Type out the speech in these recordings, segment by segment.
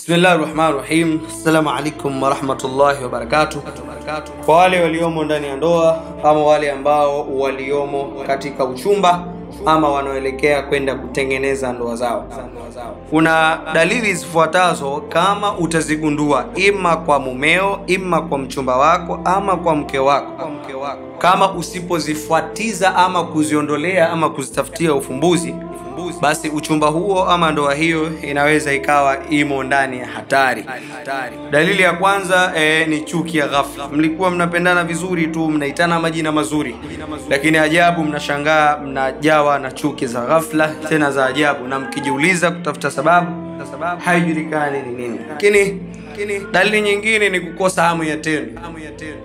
Bismillahirrahmanirrahim. Assalamu alaikum wa rahmatullahi wa barakatuh. Kwa wale waliomo ndani ya ndoa ama wale ambao waliomo katika uchumba ama wanaoelekea kwenda kutengeneza ndoa zao, kuna dalili zifuatazo kama utazigundua ima kwa mumeo, ima kwa mchumba wako ama kwa mke wako. Kama usipozifuatiza ama kuziondolea ama kuzitafutia ufumbuzi, basi uchumba huo ama ndoa hiyo inaweza ikawa imo ndani ya hatari. Dalili ya kwanza ni chuki ya ghafla. Mlikuwa mnapendana vizuri tu, mnaitana majina mazuri, lakini ajabu mnashangaa mnajawa na chuki za ghafla tena za ajabu, na mkijiuliza kutafuta sababu haijulikani ni nini. Lakini dalili nyingine ni kukosa hamu ya tendo.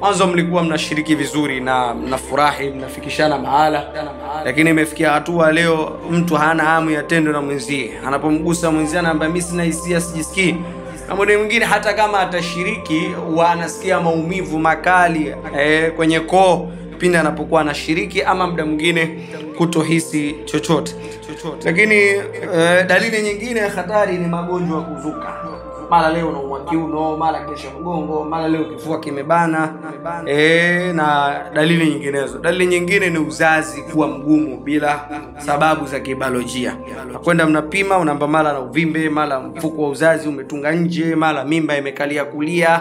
Mwanzo mlikuwa mnashiriki vizuri na mnafurahi, mnafikishana mahala, lakini imefikia hatua leo mtu hana hamu ya tendo na mwenzie. Anapomgusa mwenzie anaambia mimi sina hisia, sijisikii. Na muda mwingine hata kama atashiriki anasikia maumivu makali kwenye koo pindi anapokuwa anashiriki, ama muda mwingine kutohisi chochote. Lakini dalili nyingine ya hatari ni magonjwa kuzuka. Mara leo unaumwa kiuno, mara kesho mgongo, mara leo kifua kimebana, na dalili nyinginezo. Dalili nyingine ni uzazi kuwa mgumu bila sababu za kibiolojia. Nakwenda mnapima, unaamba mara na uvimbe, mara mfuko wa uzazi umetunga nje, mara mimba imekalia kulia,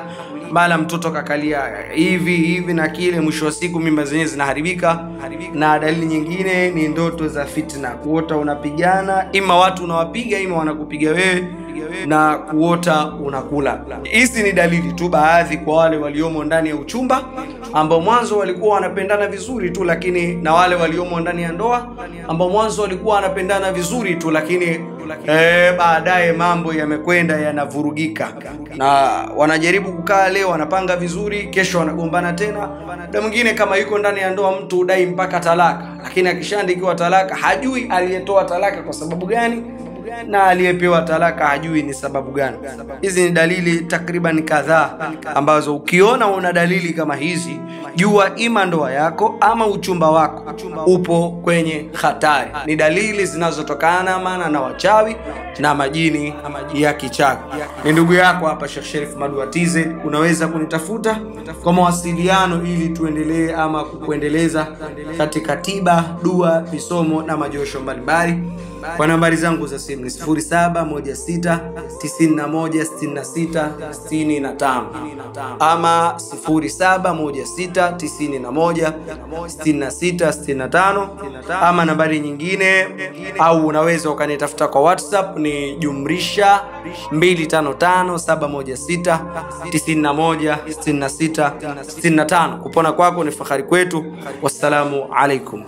mara mtoto kakalia hivi na kile, mwisho wa siku mimba zenyewe zinaharibika. Na dalili nyingine ni ndoto za fitna, kuota unapigana, ima watu unawapiga ima wanakupiga wewe, na kuota unakula. Hizi ni dalili tu baadhi kwa wale waliomo ndani ya uchumba ambao mwanzo walikuwa wanapendana vizuri tu, lakini na wale waliomo ndani ya ndoa ambao mwanzo walikuwa wanapendana vizuri tu, lakini baadaye mambo yamekwenda yanavurugika, na wanajaribu kukaa leo wanapanga vizuri, kesho wanagombana tena. Na mwingine kama yuko ndani ya ndoa mtu udai mpaka talaka, lakini akishaandikiwa talaka hajui aliyetoa talaka kwa sababu gani na aliyepewa talaka hajui ni sababu gani. Hizi ni dalili takriban kadhaa ambazo ukiona una dalili kama hizi, jua ima ndoa yako ama uchumba wako upo kwenye hatari. Ni dalili zinazotokana maana na wachawi na majini ya kichawi. Ni ndugu yako hapa Sheikh Sherif Madua TZ. Unaweza kunitafuta kwa mawasiliano ili tuendelee ama kukuendeleza katika tiba, dua, visomo na majosho mbalimbali. Kwa nambari zangu za simu ni 0716916665 ama 0716916665, ama nambari nyingine, au unaweza ukanitafuta kwa WhatsApp ni jumrisha 255716916665. Kupona kwako ni fahari kwetu. Wassalamu alaikum.